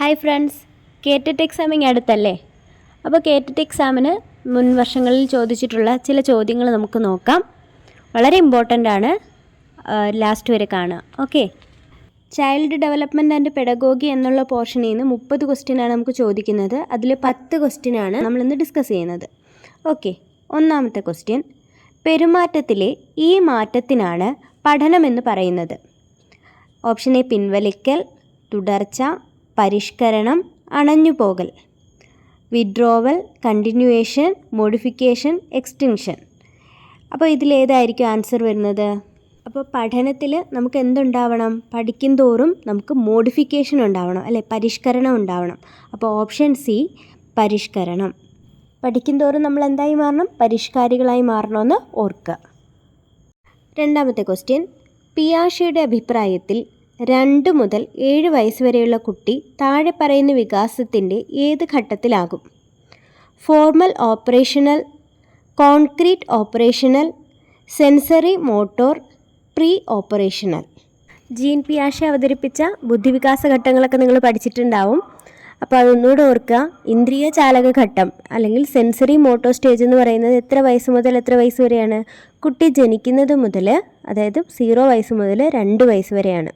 Hi friends, കേറ്ററ്റ് examining അടുത്തല്ലേ? അപ്പോൾ കേറ്ററ്റ് എക്സാമിന് മുൻ വർഷങ്ങളിൽ ചോദിച്ചിട്ടുള്ള ചില ചോദ്യങ്ങൾ നമുക്ക് നോക്കാം. വളരെ ഇമ്പോർട്ടൻ്റ് ആണ്, ലാസ്റ്റ് വരെ കാണുക. Okay, child development and pedagogy എന്നുള്ള പോർഷനിൽ നിന്ന് 30 ക്വസ്റ്റ്യനാണ് നമുക്ക് ചോദിക്കുന്നത്. അതിൽ 10 ക്വസ്റ്റ്യനാണ് നമ്മളിന്ന് ഡിസ്കസ് ചെയ്യുന്നത്. ഓക്കെ, ഒന്നാമത്തെ ക്വസ്റ്റ്യൻ: പെരുമാറ്റത്തിലെ ഈ മാറ്റത്തിനാണ് പഠനമെന്ന് പറയുന്നത്. ഓപ്ഷൻ എ പിൻവലിക്കൽ, തുടർച്ച, പരിഷ്കരണം, അണഞ്ഞുപോകൽ. Withdrawal, continuation, modification, extinction. അപ്പോൾ ഇതിലേതായിരിക്കും ആൻസർ വരുന്നത്? അപ്പോൾ പഠനത്തിൽ നമുക്ക് എന്തുണ്ടാവണം? പഠിക്കും തോറും നമുക്ക് മോഡിഫിക്കേഷൻ ഉണ്ടാവണം, അല്ലേ? പരിഷ്കരണം ഉണ്ടാവണം. അപ്പോൾ ഓപ്ഷൻ സി, പരിഷ്കരണം. പഠിക്കും തോറും നമ്മൾ എന്തായി മാറണം? പരിഷ്കാരികളായി മാറണമെന്ന് ഓർക്കുക. രണ്ടാമത്തെ ക്വസ്റ്റ്യൻ: പിയാഷെയുടെ അഭിപ്രായത്തിൽ 2 മുതൽ 7 വയസ്സ് വരെയുള്ള കുട്ടി താഴെ പറയുന്ന വികാസത്തിൻ്റെ ഏത് ഘട്ടത്തിലാകും? Formal operational, concrete operational, sensory motor, pre operational. Jean പിയാഷെ അവതരിപ്പിച്ച ബുദ്ധിവികാസ ഘട്ടങ്ങളൊക്കെ നിങ്ങൾ പഠിച്ചിട്ടുണ്ടാവും. അപ്പോൾ അതൊന്നുകൂടെ ഓർക്കുക. ഇന്ദ്രിയ ചാലക ഘട്ടം അല്ലെങ്കിൽ സെൻസറി മോട്ടോർ സ്റ്റേജ് എന്ന് പറയുന്നത് എത്ര വയസ്സ് മുതൽ എത്ര വയസ്സ് വരെയാണ്? കുട്ടി ജനിക്കുന്നത് മുതൽ, അതായത് 0 വയസ്സ് മുതൽ 2 വയസ്സ് വരെയാണ്.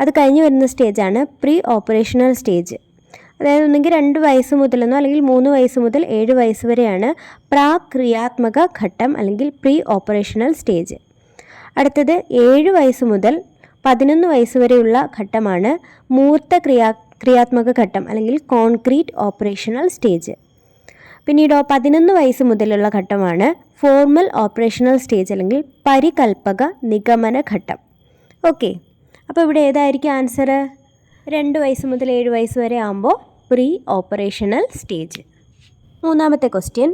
അത് കഴിഞ്ഞ് വരുന്ന സ്റ്റേജാണ് പ്രീ ഓപ്പറേഷണൽ സ്റ്റേജ്. അതായത് ഒന്നെങ്കിൽ 2 വയസ്സ് മുതലെന്നോ അല്ലെങ്കിൽ 3 വയസ്സ് മുതൽ 7 വയസ്സ് വരെയാണ് പ്രാക്രിയാത്മക ഘട്ടം അല്ലെങ്കിൽ പ്രീ ഓപ്പറേഷണൽ സ്റ്റേജ്. അടുത്തത് 7 വയസ്സ് മുതൽ 11 വയസ്സ് വരെയുള്ള ഘട്ടമാണ് ക്രിയാത്മക ഘട്ടം അല്ലെങ്കിൽ കോൺക്രീറ്റ് ഓപ്പറേഷണൽ സ്റ്റേജ്. പിന്നീടോ 11 വയസ്സ് മുതലുള്ള ഘട്ടമാണ് ഫോർമൽ ഓപ്പറേഷണൽ സ്റ്റേജ് അല്ലെങ്കിൽ പരികൽപ്പക നിഗമന ഘട്ടം. ഓക്കെ, അപ്പോൾ ഇവിടെ ഏതായിരിക്കും ആൻസർ? 2 വയസ്സ് മുതൽ 7 വയസ്സ് വരെ ആകുമ്പോൾ പ്രീ ഓപ്പറേഷണൽ സ്റ്റേജ്. മൂന്നാമത്തെ ക്വസ്റ്റ്യൻ: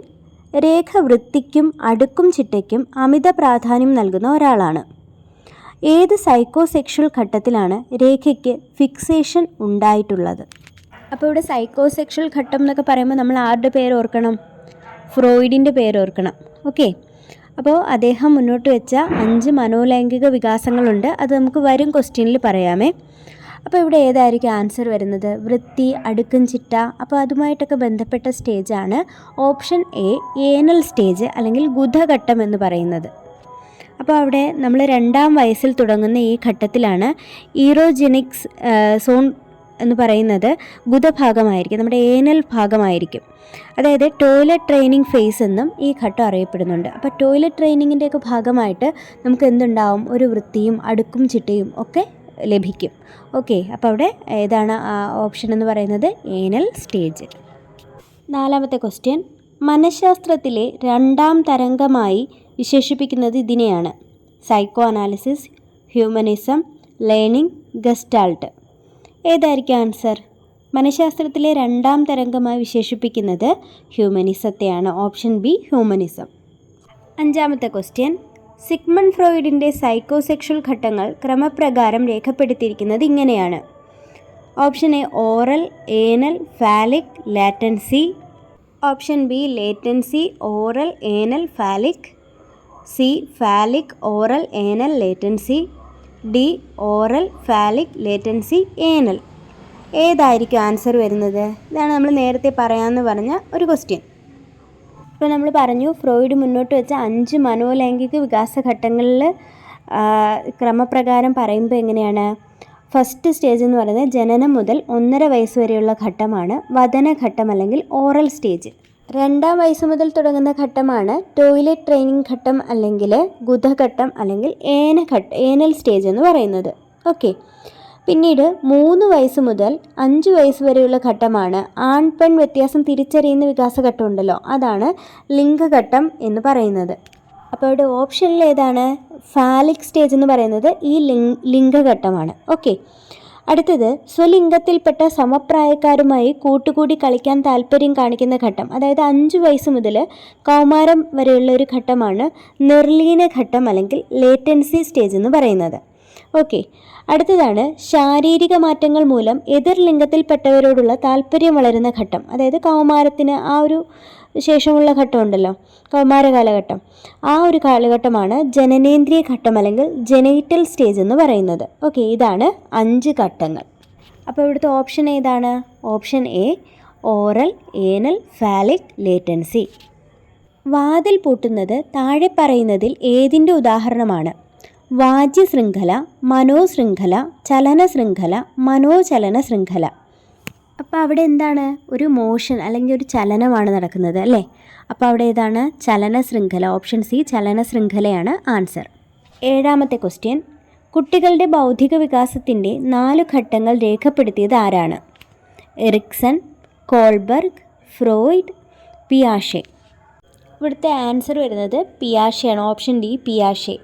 രേഖ വൃത്തിക്കും അടുക്കും ചിട്ടയ്ക്കും അമിത പ്രാധാന്യം നൽകുന്ന ഒരാളാണ്. ഏത് സൈക്കോസെക്ഷൽ ഘട്ടത്തിലാണ് രേഖയ്ക്ക് ഫിക്സേഷൻ ഉണ്ടായിട്ടുള്ളത്? അപ്പോൾ ഇവിടെ സൈക്കോസെക്ഷൽ ഘട്ടം എന്നൊക്കെ പറയുമ്പോൾ നമ്മൾ ആരുടെ പേര് ഓർക്കണം? ഫ്രോയിഡിൻ്റെ പേര് ഓർക്കണം. ഓക്കെ, അപ്പോൾ അദ്ദേഹം മുന്നോട്ട് വെച്ച 5 മനോലൈംഗിക വികാസങ്ങളുണ്ട്. അത് നമുക്ക് വരും ക്വസ്റ്റ്യനിൽ പറയാമേ. അപ്പോൾ ഇവിടെ ഏതായിരിക്കും ആൻസർ വരുന്നത്? വൃത്തി, അടുക്കും ചിട്ട. അപ്പോൾ അതുമായിട്ടൊക്കെ ബന്ധപ്പെട്ട സ്റ്റേജാണ് ഓപ്ഷൻ എ, ഏനൽ സ്റ്റേജ് അല്ലെങ്കിൽ ഗുദഘട്ടം എന്ന് പറയുന്നത്. അപ്പോൾ അവിടെ നമ്മൾ 2-ാം വയസ്സിൽ തുടങ്ങുന്ന ഈ ഘട്ടത്തിലാണ് ഈറോജെനിക്സ് സോൺ എന്ന് പറയുന്നത് ഗുദഭാഗമായിരിക്കും, നമ്മുടെ ഏനൽ ഭാഗമായിരിക്കും. അതായത് ടോയ്ലറ്റ് ട്രെയിനിങ് ഫേസ് എന്നും ഈ ഘട്ടം അറിയപ്പെടുന്നുണ്ട്. അപ്പോൾ ടോയ്ലറ്റ് ട്രെയിനിങ്ങിൻ്റെയൊക്കെ ഭാഗമായിട്ട് നമുക്ക് എന്തുണ്ടാവും? ഒരു വൃത്തിയും അടുക്കും ചിട്ടയും ഒക്കെ ലഭിക്കും. ഓക്കെ, അപ്പോൾ അവിടെ ഏതാണ് ഓപ്ഷൻ എന്ന് പറയുന്നത്? Anal stage. നാലാമത്തെ ക്വസ്റ്റ്യൻ: മനഃശാസ്ത്രത്തിലെ 2-ാം തരംഗമായി വിശേഷിപ്പിക്കുന്നത് ഇതിനെയാണ്. Psycho analysis, humanism, learning, gestalt. ഏതായിരിക്കും ആൻസർ? മനഃശാസ്ത്രത്തിലെ 2-ാം തരംഗമായി വിശേഷിപ്പിക്കുന്നത് ഹ്യൂമനിസത്തെയാണ്. Option B, humanism. അഞ്ചാമത്തെ ക്വസ്റ്റ്യൻ: സിഗ്മണ്ട് ഫ്രോയിഡിൻ്റെ സൈക്കോസെക്ഷൽ ഘട്ടങ്ങൾ ക്രമപ്രകാരം രേഖപ്പെടുത്തിയിരിക്കുന്നത് ഇങ്ങനെയാണ്. Option A oral, anal, phallic, latency. Option B latency, oral, anal, phallic. C phallic, oral, anal, latency. D oral, phallic, latency, anal. ഏതായിരിക്കും ആൻസർ വരുന്നത്? ഇതാണ് നമ്മൾ നേരത്തെ പറയാമെന്ന് പറഞ്ഞ ഒരു ക്വസ്റ്റ്യൻ. ഇപ്പോൾ നമ്മൾ പറഞ്ഞു ഫ്രോയിഡ് മുന്നോട്ട് വെച്ച 5 മനോലൈംഗിക വികാസഘട്ടങ്ങളിൽ ക്രമപ്രകാരം പറയുമ്പോൾ എങ്ങനെയാണ്? ഫസ്റ്റ് സ്റ്റേജ് എന്ന് പറയുന്നത് ജനനം മുതൽ 1.5 വയസ്സ് വരെയുള്ള ഘട്ടമാണ് വദനഘട്ടം അല്ലെങ്കിൽ ഓറൽ സ്റ്റേജ്. 2-ാം വയസ്സ് മുതൽ തുടങ്ങുന്ന ഘട്ടമാണ് ടോയ്ലറ്റ് ട്രെയിനിങ് ഘട്ടം അല്ലെങ്കിൽ ഗുദഘട്ടം അല്ലെങ്കിൽ ഏനൽ സ്റ്റേജ് എന്ന് പറയുന്നത്. ഓക്കെ, പിന്നീട് 3 വയസ്സ് മുതൽ 5 വയസ്സ് വരെയുള്ള ഘട്ടമാണ് ആൺ പെൺ വ്യത്യാസം തിരിച്ചറിയുന്ന വികാസഘട്ടം ഉണ്ടല്ലോ, അതാണ് ലിംഗഘട്ടം എന്ന് പറയുന്നത്. അപ്പോൾ ഇവിടെ ഓപ്ഷനിൽ ഏതാണ്? ഫാലിക് സ്റ്റേജ് എന്ന് പറയുന്നത് ഈ ലിംഗഘട്ടമാണ്. ഓക്കെ, അടുത്തത് സ്വലിംഗത്തിൽപ്പെട്ട സമപ്രായക്കാരുമായി കൂട്ടുകൂടി കളിക്കാൻ താല്പര്യം കാണിക്കുന്ന ഘട്ടം, അതായത് 5 വയസ്സ് മുതൽ കൗമാരം വരെയുള്ള ഒരു ഘട്ടമാണ് നിർലീന ഘട്ടം അല്ലെങ്കിൽ ലേറ്റൻസി സ്റ്റേജ് എന്ന് പറയുന്നത്. ഓക്കെ, അടുത്തതാണ് ശാരീരിക മാറ്റങ്ങൾ മൂലം എതിർ ലിംഗത്തിൽപ്പെട്ടവരോടുള്ള താല്പര്യം വളരുന്ന ഘട്ടം, അതായത് കൗമാരത്തിന് ആ ഒരു ശേഷമുള്ള ഘട്ടമുണ്ടല്ലോ, കൗമാര കാലഘട്ടം. ആ ഒരു കാലഘട്ടമാണ് ജനനേന്ദ്രിയ ഘട്ടം അല്ലെങ്കിൽ ജെനൈറ്റൽ സ്റ്റേജ് എന്ന് പറയുന്നത്. ഓക്കെ, ഇതാണ് 5 ഘട്ടങ്ങൾ. അപ്പോൾ ഇവിടുത്തെ ഓപ്ഷൻ ഏതാണ്? Option A oral, anal, phallic latency. വാതിൽ പൂട്ടുന്നത് താഴെ പറയുന്നതിൽ ഏതിൻ്റെ ഉദാഹരണമാണ്? വാജ്യശൃംഖല, മനോശൃംഖല, ചലനശൃംഖല, മനോചലന ശൃംഖല. അപ്പോൾ അവിടെ എന്താണ്? ഒരു മോഷൻ അല്ലെങ്കിൽ ഒരു ചലനമാണ് നടക്കുന്നത് അല്ലേ? അപ്പോൾ അവിടെ ഏതാണ്? ചലനശൃംഖല. ഓപ്ഷൻ സി ചലനശൃംഖലയാണ് ആൻസർ. 7ാമത്തെ ക്വസ്റ്റ്യൻ, കുട്ടികളുടെ ബൗദ്ധിക വികാസത്തിൻ്റെ 4 ഘട്ടങ്ങൾ രേഖപ്പെടുത്തിയത് ആരാണ്? എറിക്സൺ, കോൾബർഗ്, ഫ്രോയിഡ്, പിയാഷെ. ഇവിടുത്തെ ആൻസർ വരുന്നത് പിയാഷെയാണ്. Option D പിയാഷെ.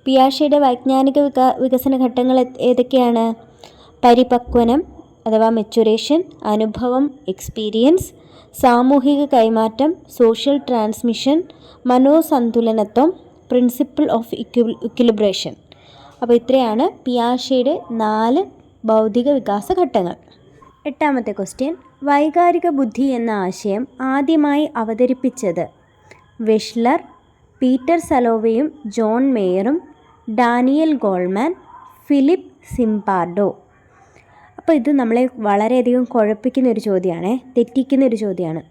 പിയാഷെയുടെ വൈജ്ഞാനിക വികസന ഘട്ടങ്ങൾ ഏതൊക്കെയാണ്? പരിപക്വനം അഥവാ മെച്ചുറേഷൻ, അനുഭവം എക്സ്പീരിയൻസ്, സാമൂഹിക കൈമാറ്റം സോഷ്യൽ ട്രാൻസ്മിഷൻ, മനോസന്തുലനത്വം, പ്രിൻസിപ്പിൾ ഓഫ് ഇക്വിലിബ്രേഷൻ. അപ്പോൾ ഇത്രയാണ് പിയാഷെയുടെ 4 ബൗദ്ധിക വികാസ ഘട്ടങ്ങൾ. 8ാമത്തെ ക്വസ്റ്റ്യൻ, വൈകാരിക ബുദ്ധി എന്ന ആശയം ആദ്യമായി അവതരിപ്പിച്ചത് വെഷ്ലർ, പീറ്റർ സലോവയും ജോൺ മേയറും, ഡാനിയൽ ഗോൾമാൻ, ഫിലിപ്പ് സിംപാർഡോ. അപ്പോൾ ഇത് നമ്മളെ വളരെയധികം കുഴപ്പിക്കുന്നൊരു ചോദ്യമാണ്, തെറ്റിക്കുന്നൊരു ചോദ്യമാണ്.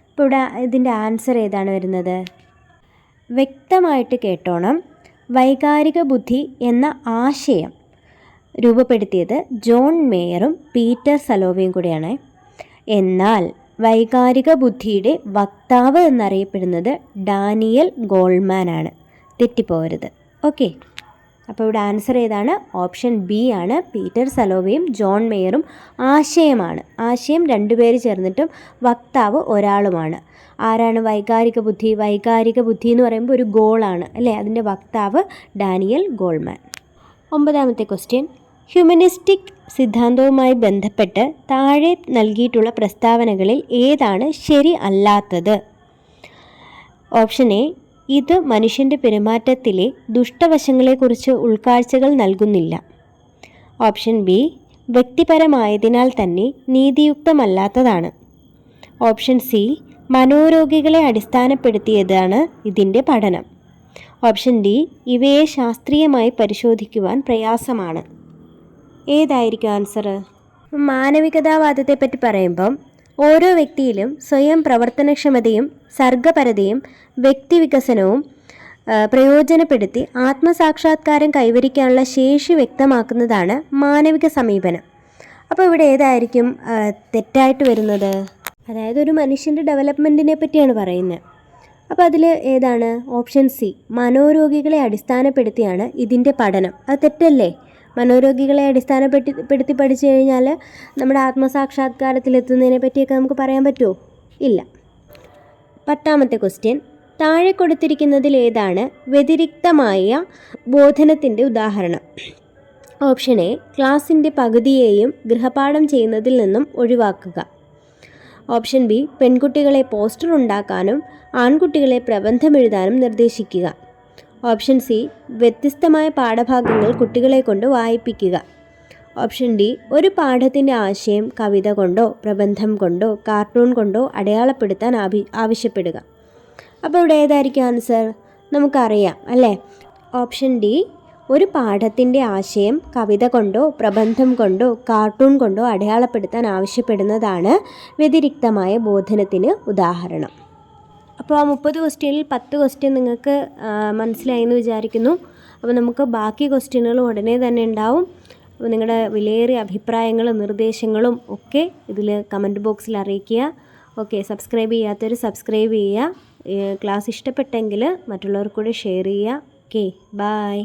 അപ്പോൾ ഇവിടെ ഇതിൻ്റെ ആൻസർ ഏതാണ് വരുന്നത്? വ്യക്തമായിട്ട് കേട്ടോണം. വൈകാരിക ബുദ്ധി എന്ന ആശയം രൂപപ്പെടുത്തിയത് ജോൺ മേയറും പീറ്റർ സലോവയും കൂടിയാണ്. എന്നാൽ വൈകാരിക ബുദ്ധിയുടെ വക്താവ് എന്നറിയപ്പെടുന്നത് ഡാനിയൽ ഗോൾമാനാണ്. തെറ്റിപ്പോകരുത്. ഓക്കെ, അപ്പോൾ ഇവിടെ ആൻസർ ഏതാണ്? ഓപ്ഷൻ ബി ആണ്. പീറ്റർ സലോവയും ജോൺ മേയറും ആശയമാണ്. ആശയം 2 പേര് ചേർന്നിട്ടും വക്താവ് ഒരാളുമാണ്. ആരാണ് വൈകാരിക ബുദ്ധി? വൈകാരിക ബുദ്ധി എന്ന് പറയുമ്പോൾ ഒരു ഗോളാണ് അല്ലേ? അതിൻ്റെ വക്താവ് ഡാനിയൽ ഗോൾമാൻ. 9ാമത്തെ ക്വസ്റ്റ്യൻ, ഹ്യൂമനിസ്റ്റിക് സിദ്ധാന്തവുമായി ബന്ധപ്പെട്ട് താഴെ നൽകിയിട്ടുള്ള പ്രസ്താവനകളിൽ ഏതാണ് ശരി അല്ലാത്തത്? ഓപ്ഷൻ എ, ഇത് മനുഷ്യൻ്റെ പെരുമാറ്റത്തിലെ ദുഷ്ടവശങ്ങളെക്കുറിച്ച് ഉൾക്കാഴ്ചകൾ നൽകുന്നില്ല. ഓപ്ഷൻ ബി, വ്യക്തിപരമായതിനാൽ തന്നെ നീതിയുക്തമല്ലാത്തതാണ്. ഓപ്ഷൻ സി, മനോരോഗികളെ അടിസ്ഥാനപ്പെടുത്തിയതാണ് ഇതിൻ്റെ പഠനം. ഓപ്ഷൻ ഡി, ഇവയെ ശാസ്ത്രീയമായി പരിശോധിക്കുവാൻ പ്രയാസമാണ്. ഏതായിരിക്കും ആൻസർ? മാനവികതാവാദത്തെപ്പറ്റി പറയുമ്പം ഓരോ വ്യക്തിയിലും സ്വയം പ്രവർത്തനക്ഷമതയും സർഗപരതയും വ്യക്തിവികസനവും പ്രയോജനപ്പെടുത്തി ആത്മസാക്ഷാത്കാരം കൈവരിക്കാനുള്ള ശേഷി വ്യക്തമാക്കുന്നതാണ് മാനവിക സമീപനം. അപ്പോൾ ഇവിടെ ഏതായിരിക്കും തെറ്റായിട്ട് വരുന്നത്? അതായത് ഒരു മനുഷ്യൻ്റെ ഡെവലപ്മെൻറ്റിനെ പറ്റിയാണ് പറയുന്നത്. അപ്പോൾ അതിൽ ഏതാണ്? ഓപ്ഷൻ സി, മനോരോഗികളെ അടിസ്ഥാനപ്പെടുത്തിയാണ് ഇതിൻ്റെ പഠനം. അത് തെറ്റല്ലേ? മനോരോഗികളെ അടിസ്ഥാനപ്പെടുത്തി പഠിച്ചു കഴിഞ്ഞാൽ നമ്മുടെ ആത്മസാക്ഷാത്കാരത്തിലെത്തുന്നതിനെ പറ്റിയൊക്കെ നമുക്ക് പറയാൻ പറ്റുമോ? ഇല്ല. 10ാമത്തെ ക്വസ്റ്റ്യൻ, താഴെ കൊടുത്തിരിക്കുന്നതിൽ ഏതാണ് വ്യതിരിക്തമായ ബോധനത്തിൻ്റെ ഉദാഹരണം? ഓപ്ഷൻ എ, ക്ലാസിൻ്റെ പകുതിയെയും ഗൃഹപാഠം ചെയ്യുന്നതിൽ നിന്നും ഒഴിവാക്കുക. ഓപ്ഷൻ ബി, പെൺകുട്ടികളെ പോസ്റ്റർ ഉണ്ടാക്കാനും ആൺകുട്ടികളെ പ്രബന്ധം എഴുതാനും നിർദ്ദേശിക്കുക. ഓപ്ഷൻ സി, വ്യത്യസ്തമായ പാഠഭാഗങ്ങൾ കുട്ടികളെ കൊണ്ട് വായിപ്പിക്കുക. ഓപ്ഷൻ ഡി, ഒരു പാഠത്തിൻ്റെ ആശയം കവിത കൊണ്ടോ പ്രബന്ധം കൊണ്ടോ കാർട്ടൂൺ കൊണ്ടോ അടയാളപ്പെടുത്താൻ ആവശ്യപ്പെടുക. അപ്പോൾ ഇവിടെ ഏതായിരിക്കും ആൻസർ? നമുക്കറിയാം അല്ലേ? ഓപ്ഷൻ ഡി, ഒരു പാഠത്തിൻ്റെ ആശയം കവിത കൊണ്ടോ പ്രബന്ധം കൊണ്ടോ കാർട്ടൂൺ കൊണ്ടോ അടയാളപ്പെടുത്താൻ ആവശ്യപ്പെടുന്നതാണ് വ്യതിരിക്തമായ ബോധനത്തിന് ഉദാഹരണം. അപ്പോൾ ആ 30 ക്വസ്റ്റ്യനിൽ 10 ക്വസ്റ്റ്യൻ നിങ്ങൾക്ക് മനസ്സിലായി എന്ന് വിചാരിക്കുന്നു. അപ്പോൾ നമുക്ക് ബാക്കി ക്വസ്റ്റ്യനുകൾ ഉടനെ തന്നെ ഉണ്ടാവും. അപ്പോൾ നിങ്ങളുടെ വിലയേറിയ അഭിപ്രായങ്ങളും നിർദ്ദേശങ്ങളും ഒക്കെ ഇതിൽ കമൻറ്റ് ബോക്സിൽ അറിയിക്കുക. ഓക്കെ, സബ്സ്ക്രൈബ് ചെയ്യാത്തവർ സബ്സ്ക്രൈബ് ചെയ്യുക. ക്ലാസ് ഇഷ്ടപ്പെട്ടെങ്കിൽ മറ്റുള്ളവർക്ക് കൂടെ ഷെയർ ചെയ്യുക. Okay, by.